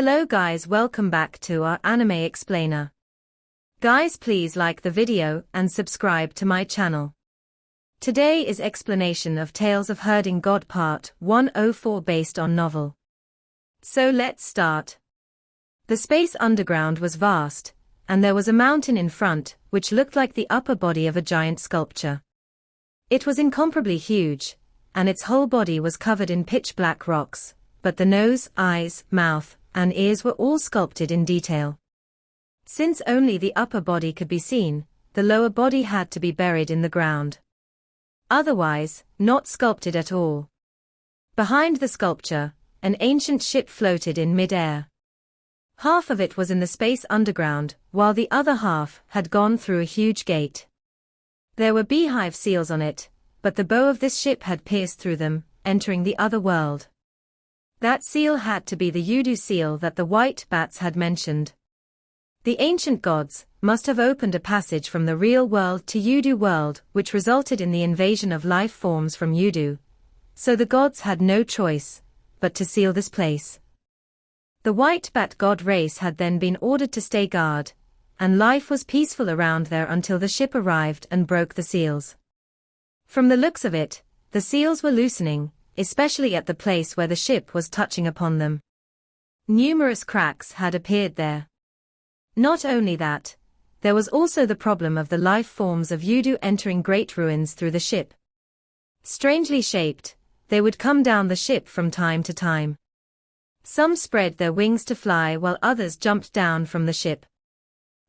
Hello guys, welcome back to our anime explainer. Guys, please like the video and subscribe to my channel. Today is explanation of Tales of Herding God Part 104 based on novel. So let's start. The space underground was vast, and there was a mountain in front which looked like the upper body of a giant sculpture. It was incomparably huge, and its whole body was covered in pitch-black rocks, but the nose, eyes, mouth, and ears were all sculpted in detail. Since only the upper body could be seen, the lower body had to be buried in the ground. Otherwise, not sculpted at all. Behind the sculpture, an ancient ship floated in mid-air. Half of it was in the space underground, while the other half had gone through a huge gate. There were beehive seals on it, but the bow of this ship had pierced through them, entering the other world. That seal had to be the Yudu seal that the white bats had mentioned. The ancient gods must have opened a passage from the real world to Yudu world, which resulted in the invasion of life forms from Yudu. So the gods had no choice but to seal this place. The white bat god race had then been ordered to stay guard, and life was peaceful around there until the ship arrived and broke the seals. From the looks of it, the seals were loosening, especially at the place where the ship was touching upon them. Numerous cracks had appeared there. Not only that, there was also the problem of the life forms of Yudu entering great ruins through the ship. Strangely shaped, they would come down the ship from time to time. Some spread their wings to fly while others jumped down from the ship.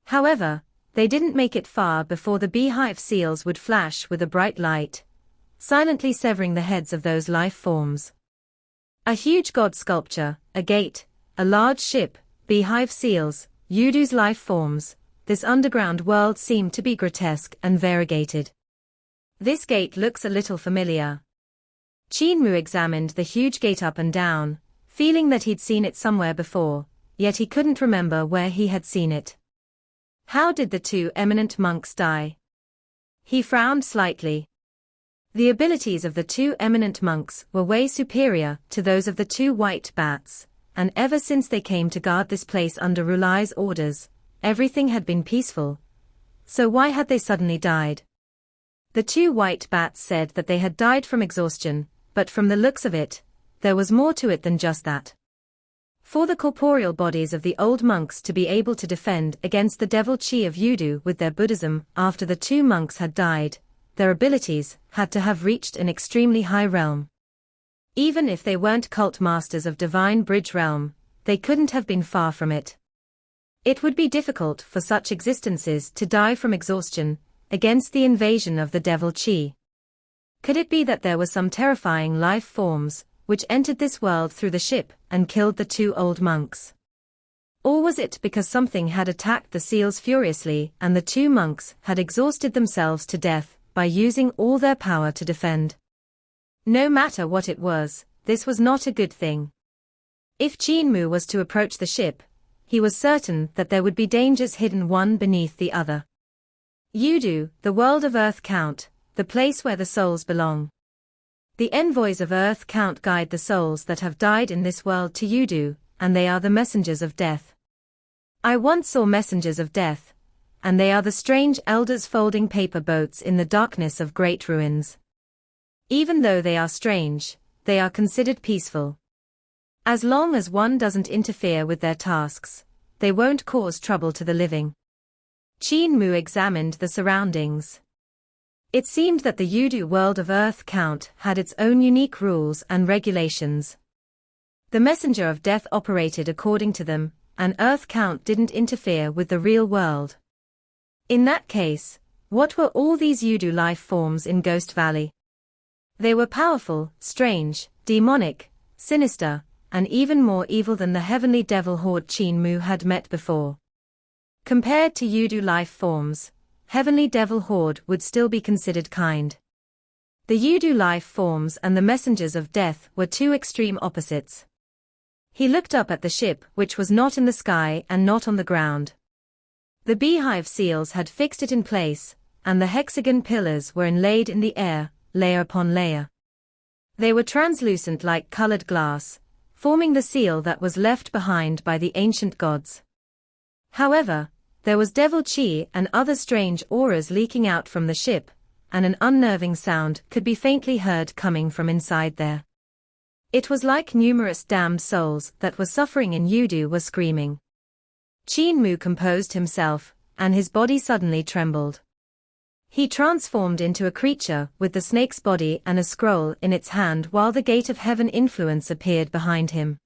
However, they didn't make it far before the beehive seals would flash with a bright light, silently severing the heads of those life forms. A huge god sculpture, a gate, a large ship, beehive seals, Yudu's life forms, this underground world seemed to be grotesque and variegated. This gate looks a little familiar. Qin Mu examined the huge gate up and down, feeling that he'd seen it somewhere before, yet he couldn't remember where he had seen it. How did the two eminent monks die? He frowned slightly. The abilities of the two eminent monks were way superior to those of the two white bats, and ever since they came to guard this place under Rulai's orders, everything had been peaceful. So why had they suddenly died? The two white bats said that they had died from exhaustion, but from the looks of it, there was more to it than just that. For the corporeal bodies of the old monks to be able to defend against the devil Qi of Yudu with their Buddhism after the two monks had died, their abilities had to have reached an extremely high realm. Even if they weren't cult masters of divine bridge realm, they couldn't have been far from it. It would be difficult for such existences to die from exhaustion against the invasion of the devil Qi. Could it be that there were some terrifying life forms which entered this world through the ship and killed the two old monks? Or was it because something had attacked the seals furiously and the two monks had exhausted themselves to death by using all their power to defend? No matter what it was, this was not a good thing. If Qin Mu was to approach the ship, he was certain that there would be dangers hidden one beneath the other. Yudu, the world of Earth Count, the place where the souls belong. The envoys of Earth Count guide the souls that have died in this world to Yudu, and they are the messengers of death. I once saw messengers of death, and they are the strange elders folding paper boats in the darkness of great ruins. Even though they are strange, they are considered peaceful. As long as one doesn't interfere with their tasks, they won't cause trouble to the living. Qin Mu examined the surroundings. It seemed that the Yudu world of Earth Count had its own unique rules and regulations. The messenger of death operated according to them, and Earth Count didn't interfere with the real world. In that case, what were all these Yudu life forms in Ghost Valley? They were powerful, strange, demonic, sinister, and even more evil than the heavenly devil horde Qin Mu had met before. Compared to Yudu life forms, heavenly devil horde would still be considered kind. The Yudu life forms and the messengers of death were two extreme opposites. He looked up at the ship, which was not in the sky and not on the ground. The beehive seals had fixed it in place, and the hexagon pillars were inlaid in the air, layer upon layer. They were translucent like colored glass, forming the seal that was left behind by the ancient gods. However, there was devil chi and other strange auras leaking out from the ship, and an unnerving sound could be faintly heard coming from inside there. It was like numerous damned souls that were suffering in Yudu were screaming. Qin Mu composed himself, and his body suddenly trembled. He transformed into a creature with the snake's body and a scroll in its hand while the gate of heaven influence appeared behind him.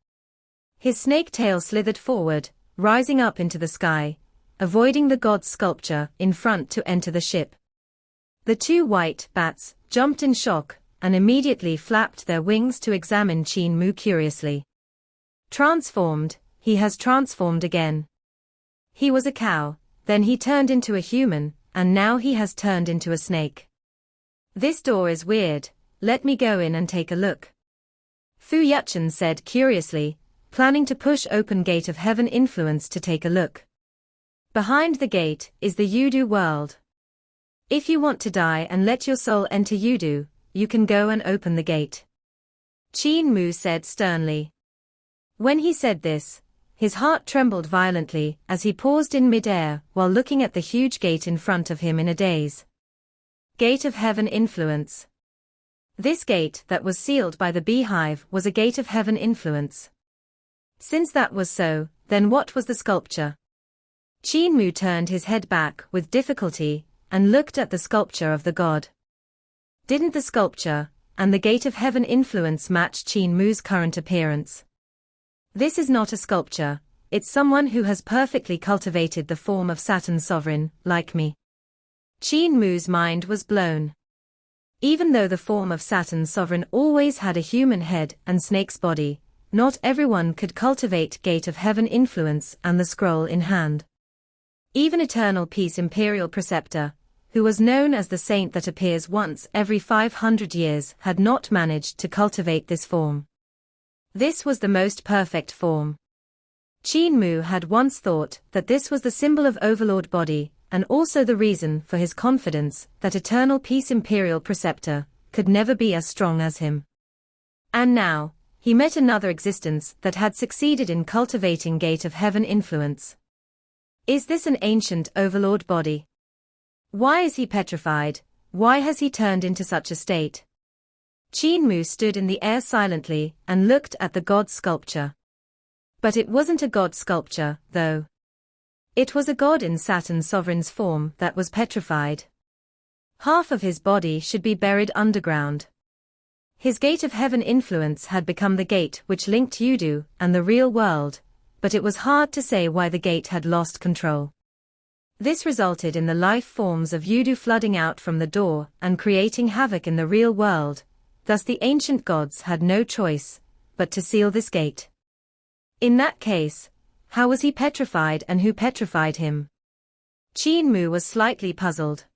His snake tail slithered forward, rising up into the sky, avoiding the god's sculpture in front to enter the ship. The two white bats jumped in shock and immediately flapped their wings to examine Qin Mu curiously. Transformed, he has transformed again. He was a cow, then he turned into a human, and now he has turned into a snake. This door is weird, let me go in and take a look. Fu Yuchen said curiously, planning to push open gate of heaven influence to take a look. Behind the gate is the Yudu world. If you want to die and let your soul enter Yudu, you can go and open the gate. Qin Mu said sternly. When he said this, his heart trembled violently as he paused in mid-air while looking at the huge gate in front of him in a daze. Gate of heaven influence. This gate that was sealed by the beehive was a gate of heaven influence. Since that was so, then what was the sculpture? Qin Mu turned his head back with difficulty and looked at the sculpture of the god. Didn't the sculpture and the gate of heaven influence match Qin Mu's current appearance? This is not a sculpture, it's someone who has perfectly cultivated the form of Saturn's sovereign, like me. Qin Mu's mind was blown. Even though the form of Saturn's sovereign always had a human head and snake's body, not everyone could cultivate gate of heaven influence and the scroll in hand. Even Eternal Peace Imperial Preceptor, who was known as the saint that appears once every 500 years, had not managed to cultivate this form. This was the most perfect form. Qin Mu had once thought that this was the symbol of Overlord body, and also the reason for his confidence that Eternal Peace Imperial Preceptor could never be as strong as him. And now, he met another existence that had succeeded in cultivating gate of heaven influence. Is this an ancient Overlord body? Why is he petrified? Why has he turned into such a state? Qin Mu stood in the air silently and looked at the god sculpture. But it wasn't a god sculpture, though. It was a god in Saturn's sovereign's form that was petrified. Half of his body should be buried underground. His gate of heaven influence had become the gate which linked Yudu and the real world, but it was hard to say why the gate had lost control. This resulted in the life forms of Yudu flooding out from the door and creating havoc in the real world, thus the ancient gods had no choice but to seal this gate. In that case, how was he petrified and who petrified him? Qin Mu was slightly puzzled.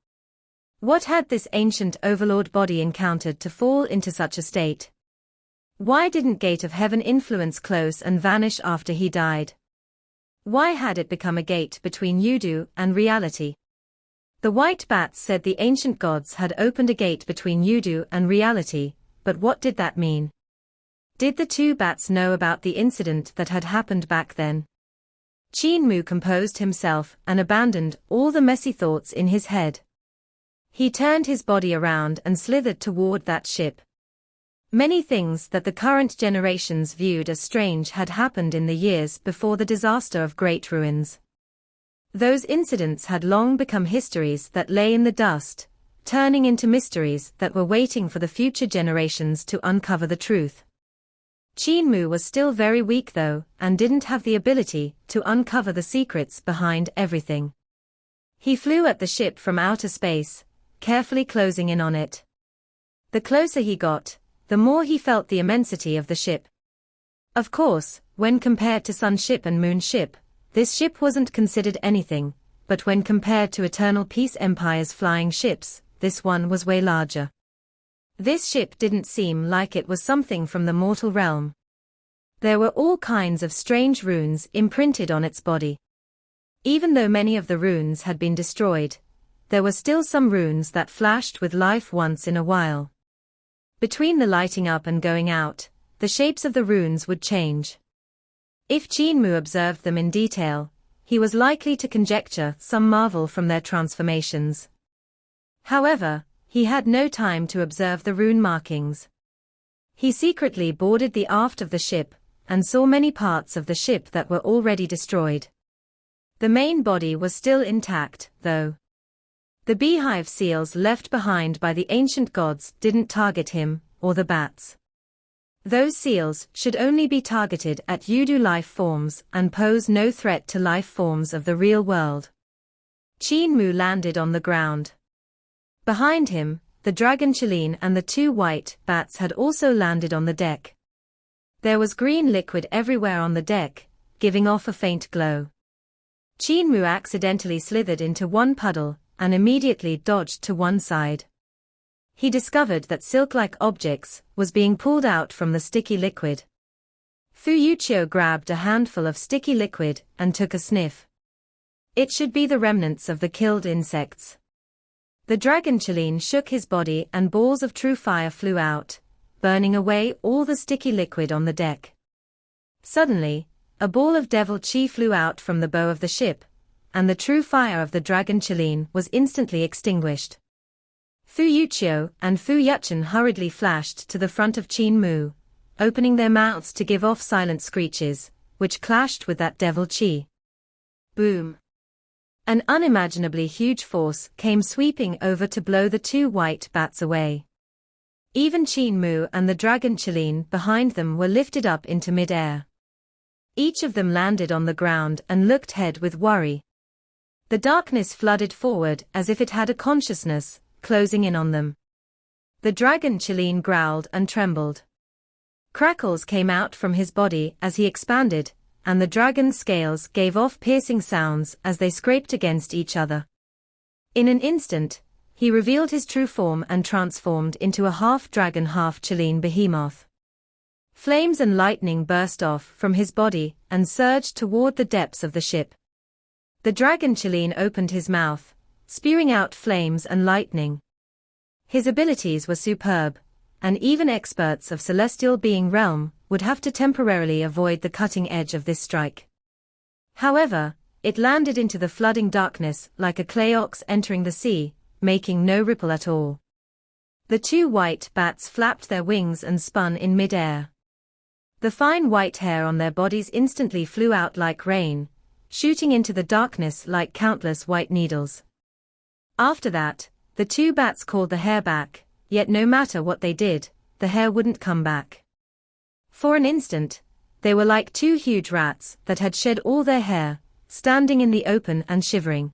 What had this ancient Overlord body encountered to fall into such a state? Why didn't gate of heaven influence close and vanish after he died? Why had it become a gate between Yudu and reality? The white bats said the ancient gods had opened a gate between Yudu and reality, but what did that mean? Did the two bats know about the incident that had happened back then? Qin Mu composed himself and abandoned all the messy thoughts in his head. He turned his body around and slithered toward that ship. Many things that the current generations viewed as strange had happened in the years before the disaster of Great Ruins. Those incidents had long become histories that lay in the dust, turning into mysteries that were waiting for the future generations to uncover the truth. Qin Mu was still very weak though, and didn't have the ability to uncover the secrets behind everything. He flew at the ship from outer space, carefully closing in on it. The closer he got, the more he felt the immensity of the ship. Of course, when compared to Sun ship and Moon ship, this ship wasn't considered anything, but when compared to Eternal Peace Empire's flying ships, this one was way larger. This ship didn't seem like it was something from the mortal realm. There were all kinds of strange runes imprinted on its body. Even though many of the runes had been destroyed, there were still some runes that flashed with life once in a while. Between the lighting up and going out, the shapes of the runes would change. If Qin Mu observed them in detail, he was likely to conjecture some marvel from their transformations. However, he had no time to observe the rune markings. He secretly boarded the aft of the ship, and saw many parts of the ship that were already destroyed. The main body was still intact, though. The beehive seals left behind by the ancient gods didn't target him, or the bats. Those seals should only be targeted at Yudu life forms and pose no threat to life forms of the real world. Qin Mu landed on the ground. Behind him, the dragon Qin and the two white bats had also landed on the deck. There was green liquid everywhere on the deck, giving off a faint glow. Qin Mu accidentally slithered into one puddle, and immediately dodged to one side. He discovered that silk-like objects was being pulled out from the sticky liquid. Fu Yuqiu grabbed a handful of sticky liquid and took a sniff. It should be the remnants of the killed insects. The dragon Qin shook his body and balls of true fire flew out, burning away all the sticky liquid on the deck. Suddenly, a ball of devil chi flew out from the bow of the ship, and the true fire of the dragon Qin was instantly extinguished. Fu Yuqiu and Fu Yuchen hurriedly flashed to the front of Qin Mu, opening their mouths to give off silent screeches, which clashed with that devil chi. Boom! An unimaginably huge force came sweeping over to blow the two white bats away. Even Qin Mu and the dragon Qin behind them were lifted up into mid-air. Each of them landed on the ground and looked ahead with worry. The darkness flooded forward as if it had a consciousness, closing in on them. The dragon Qin growled and trembled. Crackles came out from his body as he expanded, and the dragon's scales gave off piercing sounds as they scraped against each other. In an instant, he revealed his true form and transformed into a half-dragon half-Qin behemoth. Flames and lightning burst off from his body and surged toward the depths of the ship. The dragon Qin opened his mouth, spewing out flames and lightning. His abilities were superb, and even experts of celestial being realm would have to temporarily avoid the cutting edge of this strike. However, it landed into the flooding darkness like a clay ox entering the sea, making no ripple at all. The two white bats flapped their wings and spun in mid-air. The fine white hair on their bodies instantly flew out like rain, shooting into the darkness like countless white needles. After that, the two bats called the hair back, yet no matter what they did, the hair wouldn't come back. For an instant, they were like two huge rats that had shed all their hair, standing in the open and shivering.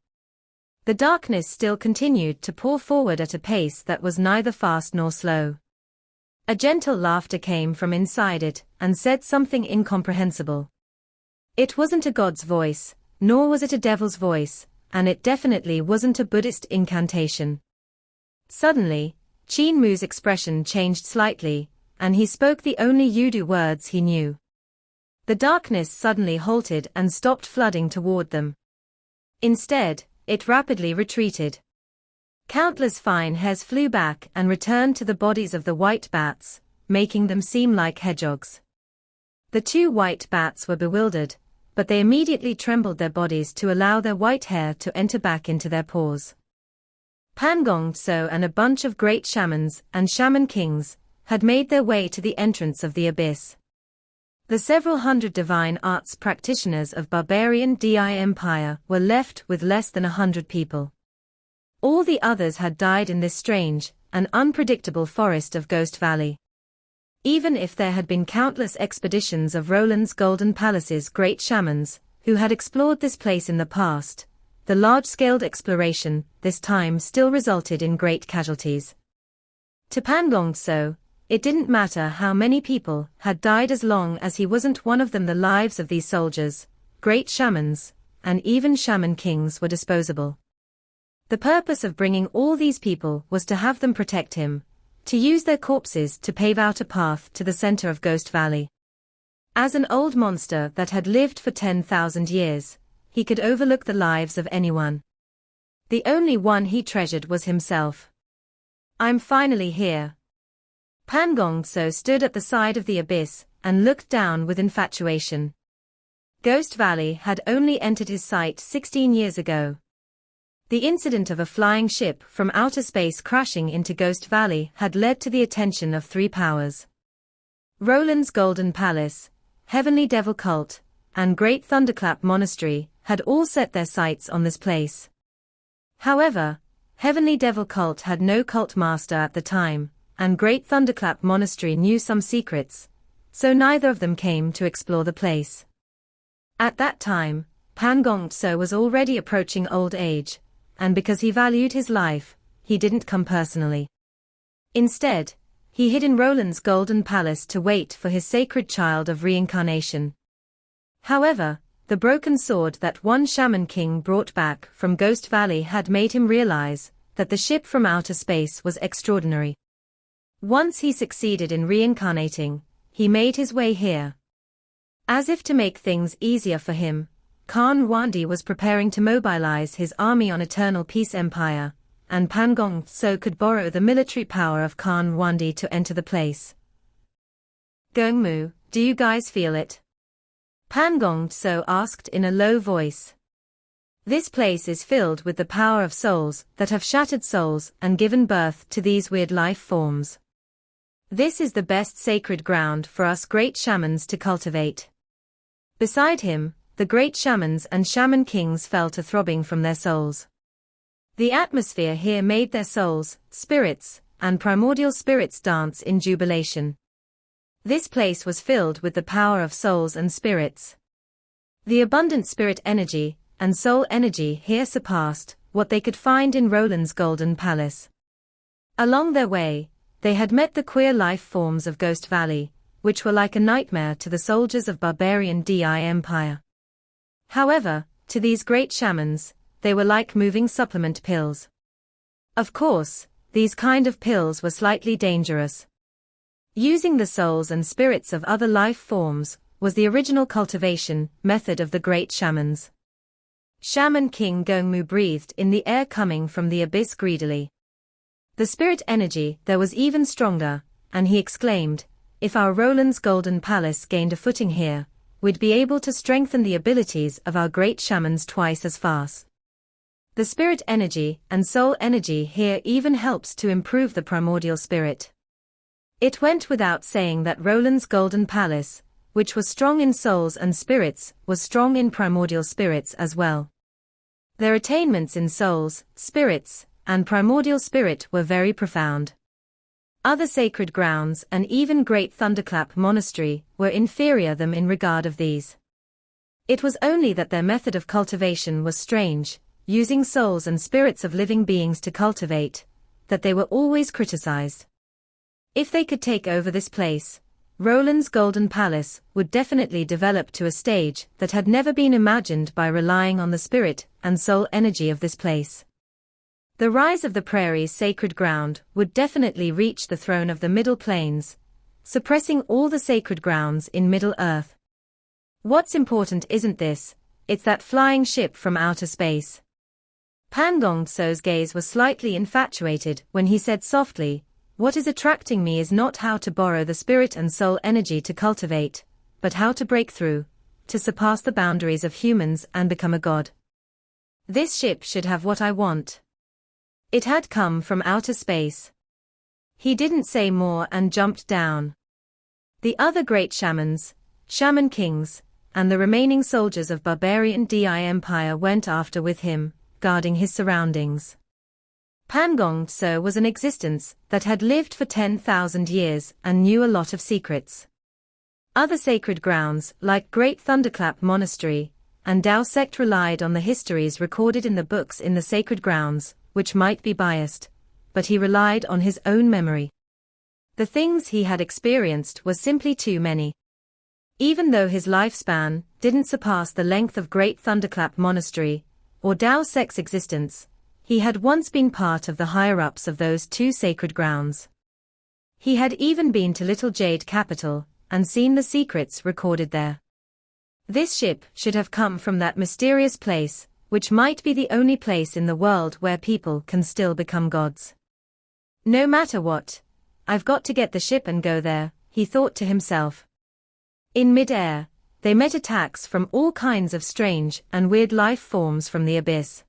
The darkness still continued to pour forward at a pace that was neither fast nor slow. A gentle laughter came from inside it and said something incomprehensible. It wasn't a god's voice, nor was it a devil's voice, and it definitely wasn't a Buddhist incantation. Suddenly, Qin Mu's expression changed slightly, and he spoke the only Yudu words he knew. The darkness suddenly halted and stopped flooding toward them. Instead, it rapidly retreated. Countless fine hairs flew back and returned to the bodies of the white bats, making them seem like hedgehogs. The two white bats were bewildered, but they immediately trembled their bodies to allow their white hair to enter back into their paws. Pangong So and a bunch of great shamans and shaman kings had made their way to the entrance of the abyss. The several hundred divine arts practitioners of barbarian Di Empire were left with less than 100 people. All the others had died in this strange and unpredictable forest of Ghost Valley. Even if there had been countless expeditions of Roland's Golden Palace's great shamans, who had explored this place in the past, the large-scale exploration this time still resulted in great casualties. To Pangong So, it didn't matter how many people had died as long as he wasn't one of them. The lives of these soldiers, great shamans, and even shaman kings were disposable. The purpose of bringing all these people was to have them protect him, to use their corpses to pave out a path to the center of Ghost Valley. As an old monster that had lived for 10,000 years, he could overlook the lives of anyone. The only one he treasured was himself. "I'm finally here." Pangong So stood at the side of the abyss and looked down with infatuation. Ghost Valley had only entered his sight 16 years ago. The incident of a flying ship from outer space crashing into Ghost Valley had led to the attention of three powers. Roland's Golden Palace, Heavenly Devil Cult, and Great Thunderclap Monastery had all set their sights on this place. However, Heavenly Devil Cult had no cult master at the time, and Great Thunderclap Monastery knew some secrets, so neither of them came to explore the place. At that time, Pangong So was already approaching old age, and because he valued his life, he didn't come personally. Instead, he hid in Roland's Golden Palace to wait for his sacred child of reincarnation. However, the broken sword that one shaman king brought back from Ghost Valley had made him realize that the ship from outer space was extraordinary. Once he succeeded in reincarnating, he made his way here. As if to make things easier for him, Qin Mu was preparing to mobilize his army on Eternal Peace Empire, and Pangong So could borrow the military power of Qin Mu to enter the place. Qin Mu, do you guys feel it? Pangong So asked in a low voice. This place is filled with the power of souls that have shattered souls and given birth to these weird life forms. This is the best sacred ground for us great shamans to cultivate. Beside him, the great shamans and shaman kings felt a throbbing from their souls. The atmosphere here made their souls, spirits, and primordial spirits dance in jubilation. This place was filled with the power of souls and spirits. The abundant spirit energy and soul energy here surpassed what they could find in Roland's Golden Palace. Along their way, they had met the queer life forms of Ghost Valley, which were like a nightmare to the soldiers of barbarian DI Empire. However, to these great shamans, they were like moving supplement pills. Of course, these kind of pills were slightly dangerous. Using the souls and spirits of other life forms was the original cultivation method of the great shamans. Shaman King Qin Mu breathed in the air coming from the abyss greedily. The spirit energy there was even stronger, and he exclaimed, "If our Roland's Golden Palace gained a footing here, we'd be able to strengthen the abilities of our great shamans twice as fast." The spirit energy and soul energy here even helps to improve the primordial spirit. It went without saying that Roland's Golden Palace, which was strong in souls and spirits, was strong in primordial spirits as well. Their attainments in souls, spirits, and primordial spirit were very profound. Other sacred grounds and even Great Thunderclap Monastery were inferior them in regard of these. It was only that their method of cultivation was strange, using souls and spirits of living beings to cultivate, that they were always criticized. If they could take over this place, Roland's Golden Palace would definitely develop to a stage that had never been imagined by relying on the spirit and soul energy of this place. The rise of the prairie's sacred ground would definitely reach the throne of the Middle Plains, suppressing all the sacred grounds in Middle Earth. What's important isn't this, it's that flying ship from outer space. Pangong So's gaze was slightly infatuated when he said softly, "What is attracting me is not how to borrow the spirit and soul energy to cultivate, but how to break through, to surpass the boundaries of humans and become a god. This ship should have what I want." It had come from outer space. He didn't say more and jumped down. The other great shamans, shaman kings, and the remaining soldiers of barbarian DI Empire went after with him, guarding his surroundings. Pangong So was an existence that had lived for 10,000 years and knew a lot of secrets. Other sacred grounds, like Great Thunderclap Monastery and Tao Sect, relied on the histories recorded in the books in the sacred grounds, which might be biased, but he relied on his own memory. The things he had experienced were simply too many. Even though his lifespan didn't surpass the length of Great Thunderclap Monastery or Tao Sect's existence, he had once been part of the higher-ups of those two sacred grounds. He had even been to Little Jade Capital and seen the secrets recorded there. This ship should have come from that mysterious place, which might be the only place in the world where people can still become gods. No matter what, I've got to get the ship and go there, he thought to himself. In mid-air, they met attacks from all kinds of strange and weird life forms from the abyss.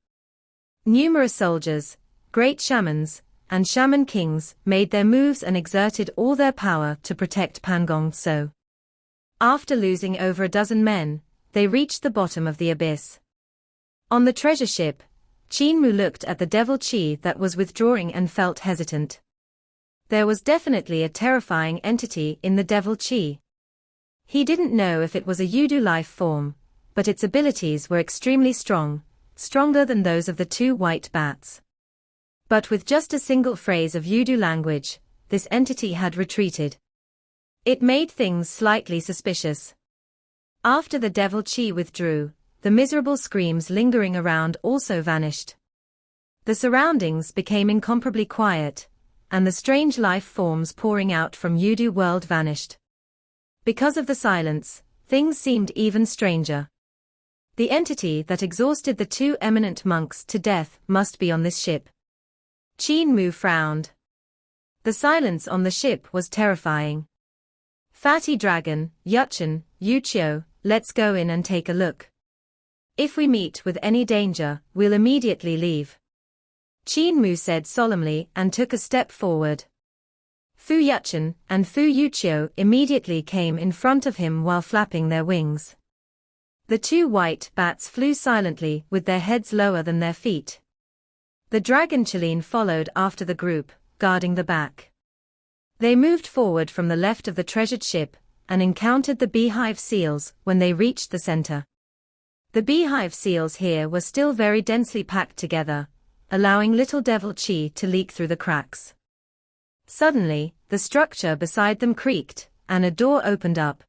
Numerous soldiers, great shamans, and shaman kings made their moves and exerted all their power to protect Pangong So. After losing over a dozen men, they reached the bottom of the abyss. On the treasure ship, Qin Mu looked at the devil Qi that was withdrawing and felt hesitant. There was definitely a terrifying entity in the devil Qi. He didn't know if it was a Yudu life form, but its abilities were extremely strong, stronger than those of the two white bats. But with just a single phrase of Yudu language, this entity had retreated. It made things slightly suspicious. After the devil Qi withdrew, the miserable screams lingering around also vanished. The surroundings became incomparably quiet, and the strange life forms pouring out from Yudu world vanished. Because of the silence, things seemed even stranger. The entity that exhausted the two eminent monks to death must be on this ship. Qin Mu frowned. The silence on the ship was terrifying. Fatty Dragon, Yuchen, Yuchio, let's go in and take a look. If we meet with any danger, we'll immediately leave. Qin Mu said solemnly and took a step forward. Fu Yuchen and Fu Yuchio immediately came in front of him while flapping their wings. The two white bats flew silently with their heads lower than their feet. The dragon Qilin followed after the group, guarding the back. They moved forward from the left of the treasured ship, and encountered the beehive seals when they reached the center. The beehive seals here were still very densely packed together, allowing little devil Qi to leak through the cracks. Suddenly, the structure beside them creaked, and a door opened up.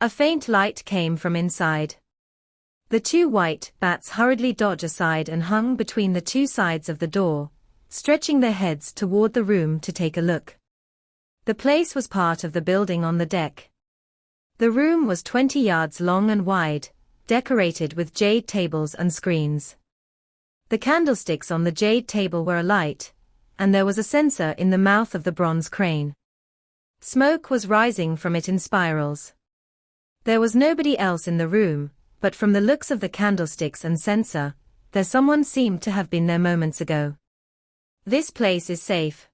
A faint light came from inside. The two white bats hurriedly dodged aside and hung between the two sides of the door, stretching their heads toward the room to take a look. The place was part of the building on the deck. The room was 20 yards long and wide, decorated with jade tables and screens. The candlesticks on the jade table were alight, and there was a censer in the mouth of the bronze crane. Smoke was rising from it in spirals. There was nobody else in the room, but from the looks of the candlesticks and censer, someone seemed to have been there moments ago. This place is safe,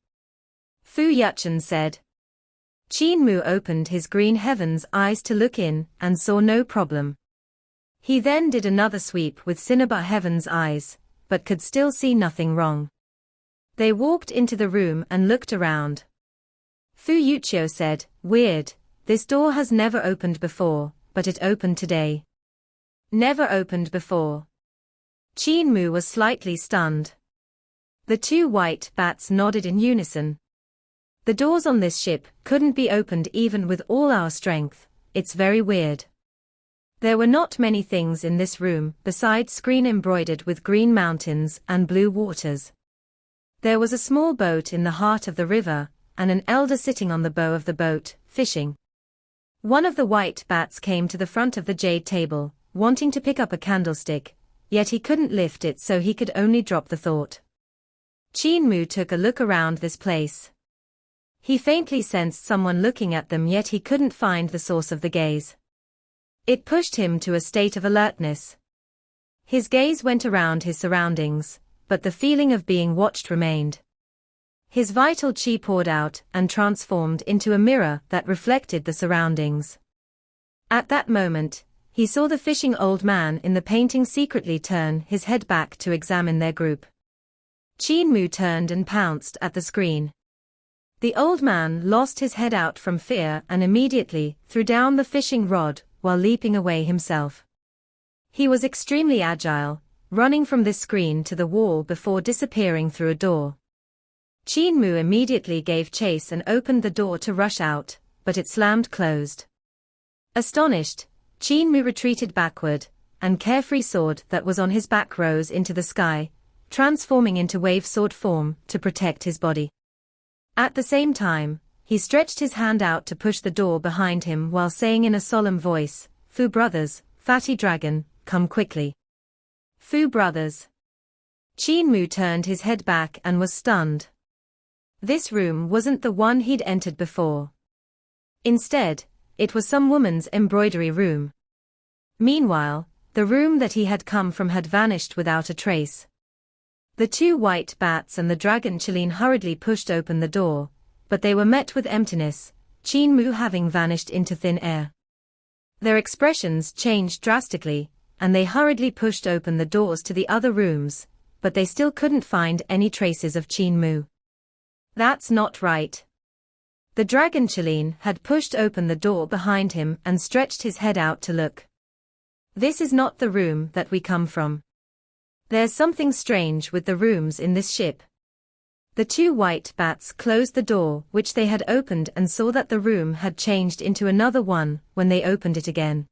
Fu Yuchen said. Qin Mu opened his green heavens eyes to look in and saw no problem. He then did another sweep with Cinnabar heaven's eyes, but could still see nothing wrong. They walked into the room and looked around. Fu Yuchio said, "Weird, this door has never opened before, but it opened today." Never opened before. Qin Mu was slightly stunned. The two white bats nodded in unison. The doors on this ship couldn't be opened even with all our strength, it's very weird. There were not many things in this room besides screen embroidered with green mountains and blue waters. There was a small boat in the heart of the river, and an elder sitting on the bow of the boat, fishing. One of the white bats came to the front of the jade table, wanting to pick up a candlestick, yet he couldn't lift it, so he could only drop the thought. Qin Mu took a look around this place. He faintly sensed someone looking at them, yet he couldn't find the source of the gaze. It pushed him to a state of alertness. His gaze went around his surroundings, but the feeling of being watched remained. His vital qi poured out and transformed into a mirror that reflected the surroundings. At that moment, he saw the fishing old man in the painting secretly turn his head back to examine their group. Qin Mu turned and pounced at the screen. The old man lost his head out from fear and immediately threw down the fishing rod while leaping away himself. He was extremely agile, running from this screen to the wall before disappearing through a door. Qin Mu immediately gave chase and opened the door to rush out, but it slammed closed. Astonished, Qin Mu retreated backward, and carefree sword that was on his back rose into the sky, transforming into wave sword form to protect his body. At the same time, he stretched his hand out to push the door behind him while saying in a solemn voice, "Fu brothers, Fatty Dragon, come quickly." Fu brothers. Qin Mu turned his head back and was stunned. This room wasn't the one he'd entered before. Instead, it was some woman's embroidery room. Meanwhile, the room that he had come from had vanished without a trace. The two white bats and the dragon Qin hurriedly pushed open the door, but they were met with emptiness, Qin Mu having vanished into thin air. Their expressions changed drastically, and they hurriedly pushed open the doors to the other rooms, but they still couldn't find any traces of Qin Mu. That's not right. The dragon Qin had pushed open the door behind him and stretched his head out to look. This is not the room that we come from. There's something strange with the rooms in this ship. The two white bats closed the door which they had opened and saw that the room had changed into another one when they opened it again.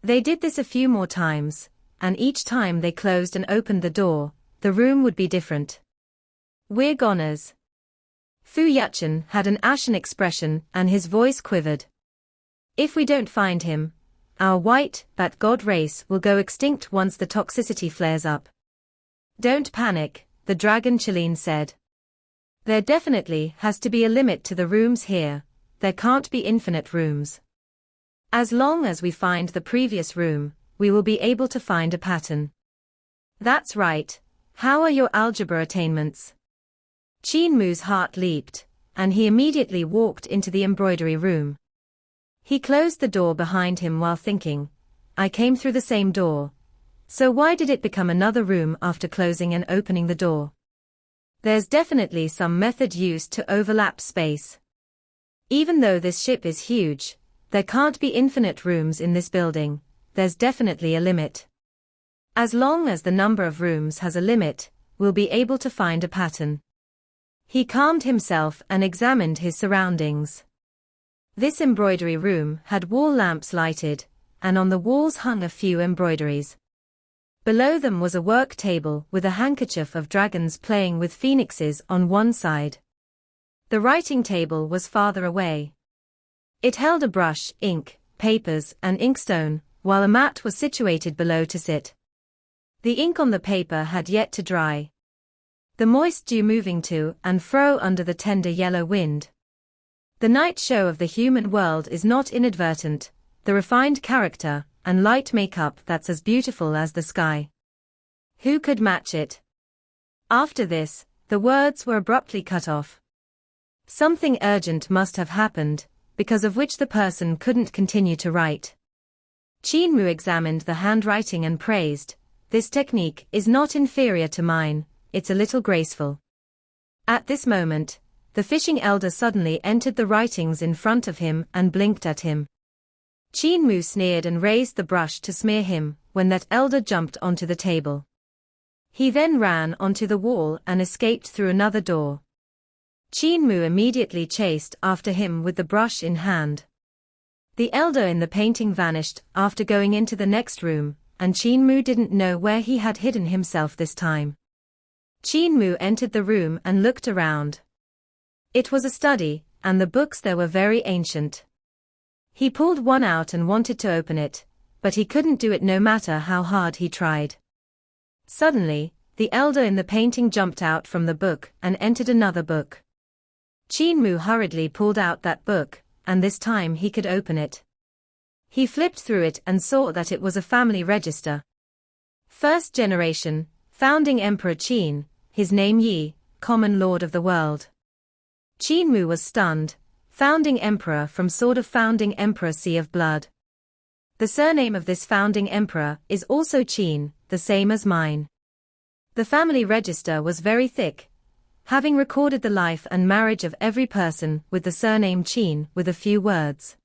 They did this a few more times, and each time they closed and opened the door, the room would be different. We're goners. Fu Yachun had an ashen expression and his voice quivered. If we don't find him, our white bat god race will go extinct once the toxicity flares up. Don't panic, the dragon Qin said. There definitely has to be a limit to the rooms here, there can't be infinite rooms. As long as we find the previous room, we will be able to find a pattern. That's right, how are your algebra attainments? Qin Mu's heart leaped, and he immediately walked into the embroidery room. He closed the door behind him while thinking, I came through the same door, so why did it become another room after closing and opening the door? There's definitely some method used to overlap space. Even though this ship is huge, there can't be infinite rooms in this building, there's definitely a limit. As long as the number of rooms has a limit, we'll be able to find a pattern. He calmed himself and examined his surroundings. This embroidery room had wall lamps lighted, and on the walls hung a few embroideries. Below them was a work table with a handkerchief of dragons playing with phoenixes on one side. The writing table was farther away. It held a brush, ink, papers, and inkstone, while a mat was situated below to sit. The ink on the paper had yet to dry. The moist dew moving to and fro under the tender yellow wind. The night show of the human world is not inadvertent, the refined character and light makeup that's as beautiful as the sky. Who could match it? After this, the words were abruptly cut off. Something urgent must have happened, because of which the person couldn't continue to write. Qin Mu examined the handwriting and praised, this technique is not inferior to mine, it's a little graceful. At this moment, the fishing elder suddenly entered the writings in front of him and blinked at him. Qin Mu sneered and raised the brush to smear him, when that elder jumped onto the table. He then ran onto the wall and escaped through another door. Qin Mu immediately chased after him with the brush in hand. The elder in the painting vanished after going into the next room, and Qin Mu didn't know where he had hidden himself this time. Qin Mu entered the room and looked around. It was a study, and the books there were very ancient. He pulled one out and wanted to open it, but he couldn't do it no matter how hard he tried. Suddenly, the elder in the painting jumped out from the book and entered another book. Qin Mu hurriedly pulled out that book, and this time he could open it. He flipped through it and saw that it was a family register. First generation, founding Emperor Qin, his name Yi, common lord of the world. Qin Mu was stunned. Founding Emperor from sword of founding Emperor Sea of Blood. The surname of this founding emperor is also Qin, the same as mine. The family register was very thick, having recorded the life and marriage of every person with the surname Qin with a few words.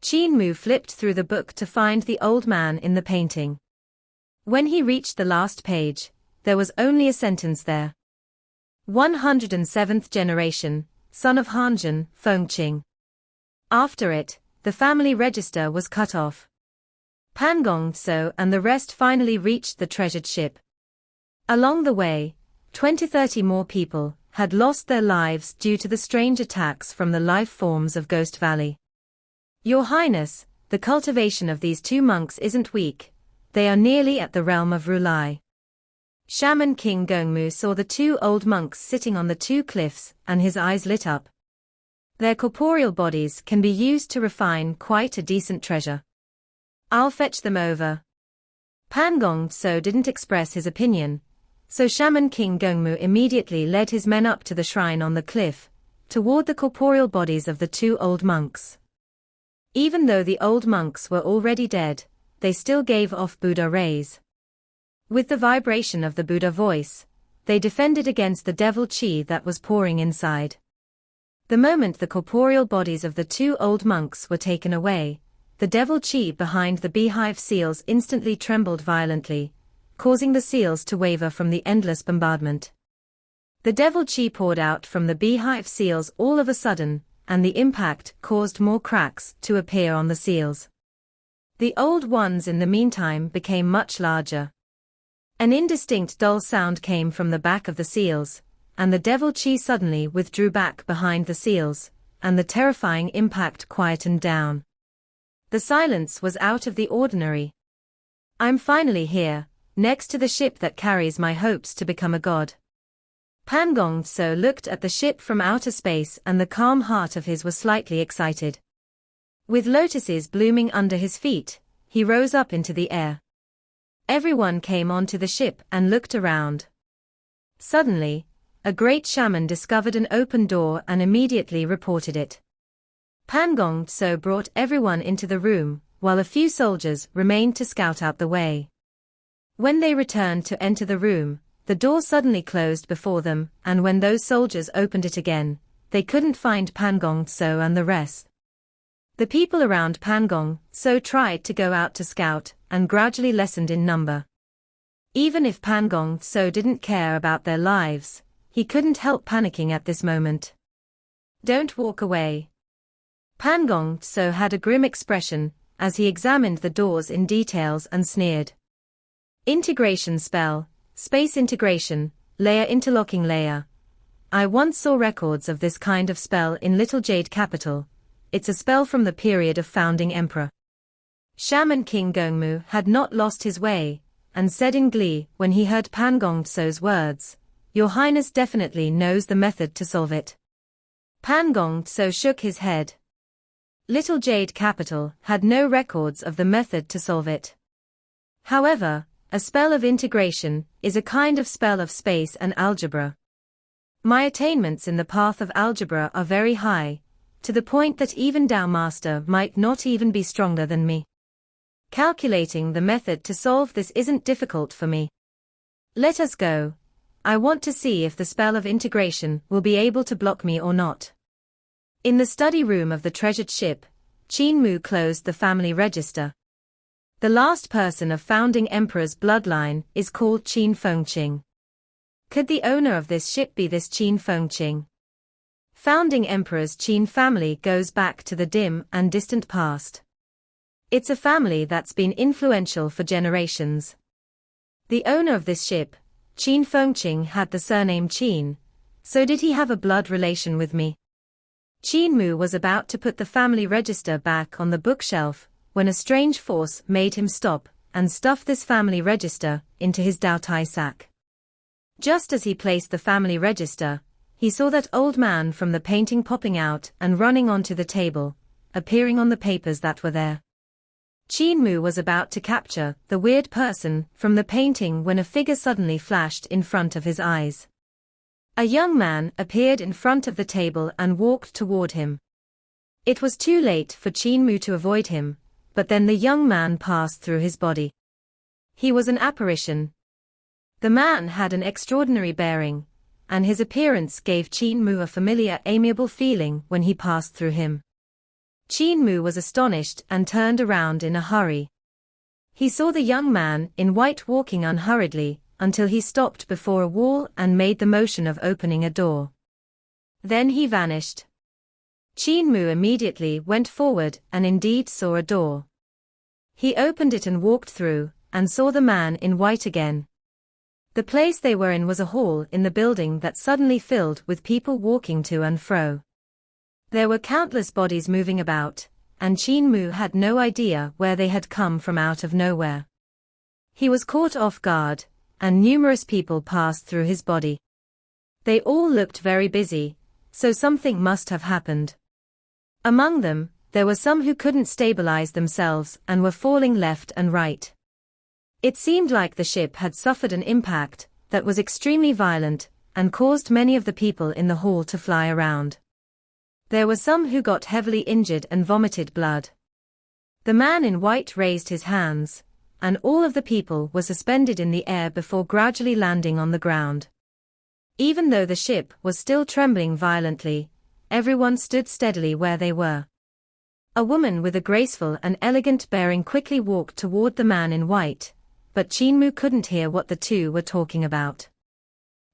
Qin Mu flipped through the book to find the old man in the painting. When he reached the last page, there was only a sentence there. 107th generation, son of Hanjin, Fengqing. After it, the family register was cut off. Pangong So and the rest finally reached the treasured ship. Along the way, 20-30 more people had lost their lives due to the strange attacks from the life forms of Ghost Valley. Your Highness, the cultivation of these two monks isn't weak, they are nearly at the realm of Rulai. Shaman King Mu saw the two old monks sitting on the two cliffs, and his eyes lit up. Their corporeal bodies can be used to refine quite a decent treasure. I'll fetch them over. Pangong So didn't express his opinion, so Shaman King Mu immediately led his men up to the shrine on the cliff, toward the corporeal bodies of the two old monks. Even though the old monks were already dead, they still gave off Buddha rays. With the vibration of the Buddha voice, they defended against the devil chi that was pouring inside. The moment the corporeal bodies of the two old monks were taken away, the devil chi behind the beehive seals instantly trembled violently, causing the seals to waver from the endless bombardment. The devil chi poured out from the beehive seals all of a sudden, and the impact caused more cracks to appear on the seals. The old ones in the meantime became much larger. An indistinct dull sound came from the back of the seals, and the devil chi suddenly withdrew back behind the seals, and the terrifying impact quietened down. The silence was out of the ordinary. I'm finally here, next to the ship that carries my hopes to become a god. Pangong So looked at the ship from outer space, and the calm heart of his was slightly excited. With lotuses blooming under his feet, he rose up into the air. Everyone came onto the ship and looked around. Suddenly, a great shaman discovered an open door and immediately reported it. Pangong So brought everyone into the room, while a few soldiers remained to scout out the way. When they returned to enter the room, the door suddenly closed before them, and when those soldiers opened it again, they couldn't find Pangong So and the rest. The people around Pangong So tried to go out to scout, and gradually lessened in number. Even if Pangong So didn't care about their lives, he couldn't help panicking at this moment. Don't walk away. Pangong So had a grim expression, as he examined the doors in details and sneered. Integration spell, space integration, layer interlocking layer. I once saw records of this kind of spell in Little Jade Capital. It's a spell from the period of founding emperor. Shaman King Mu had not lost his way, and said in glee when he heard Pangong So's words, "Your Highness definitely knows the method to solve it." Pangong So shook his head. Little Jade Capital had no records of the method to solve it. However, a spell of integration is a kind of spell of space and algebra. My attainments in the path of algebra are very high, to the point that even Tao Master might not even be stronger than me. Calculating the method to solve this isn't difficult for me. Let us go. I want to see if the spell of integration will be able to block me or not. In the study room of the treasured ship, Qin Mu closed the family register. The last person of founding emperor's bloodline is called Qin Fengqing. Could the owner of this ship be this Qin Fengqing? Founding emperor's Qin family goes back to the dim and distant past. It's a family that's been influential for generations. The owner of this ship, Qin Fengqing, had the surname Qin, so did he have a blood relation with me? Qin Mu was about to put the family register back on the bookshelf, when a strange force made him stop, and stuff this family register into his Dao Tai sack. Just as he placed the family register, he saw that old man from the painting popping out and running onto the table, appearing on the papers that were there. Qin Mu was about to capture the weird person from the painting when a figure suddenly flashed in front of his eyes. A young man appeared in front of the table and walked toward him. It was too late for Qin Mu to avoid him, but then the young man passed through his body. He was an apparition. The man had an extraordinary bearing, and his appearance gave Qin Mu a familiar, amiable feeling when he passed through him. Qin Mu was astonished and turned around in a hurry. He saw the young man in white walking unhurriedly, until he stopped before a wall and made the motion of opening a door. Then he vanished. Qin Mu immediately went forward and indeed saw a door. He opened it and walked through, and saw the man in white again. The place they were in was a hall in the building that suddenly filled with people walking to and fro. There were countless bodies moving about, and Qin Mu had no idea where they had come from out of nowhere. He was caught off guard, and numerous people passed through his body. They all looked very busy, so something must have happened. Among them, there were some who couldn't stabilize themselves and were falling left and right. It seemed like the ship had suffered an impact that was extremely violent and caused many of the people in the hall to fly around. There were some who got heavily injured and vomited blood. The man in white raised his hands, and all of the people were suspended in the air before gradually landing on the ground. Even though the ship was still trembling violently, everyone stood steadily where they were. A woman with a graceful and elegant bearing quickly walked toward the man in white, but Qin Mu couldn't hear what the two were talking about.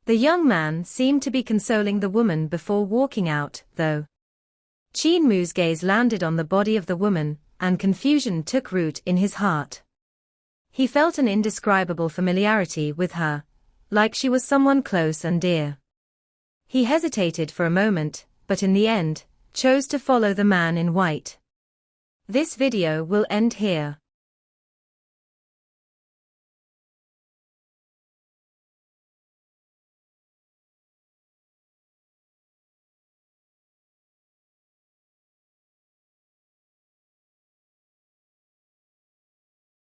The young man seemed to be consoling the woman before walking out, though. Qin Mu's gaze landed on the body of the woman, and confusion took root in his heart. He felt an indescribable familiarity with her, like she was someone close and dear. He hesitated for a moment, but in the end, chose to follow the man in white. This video will end here.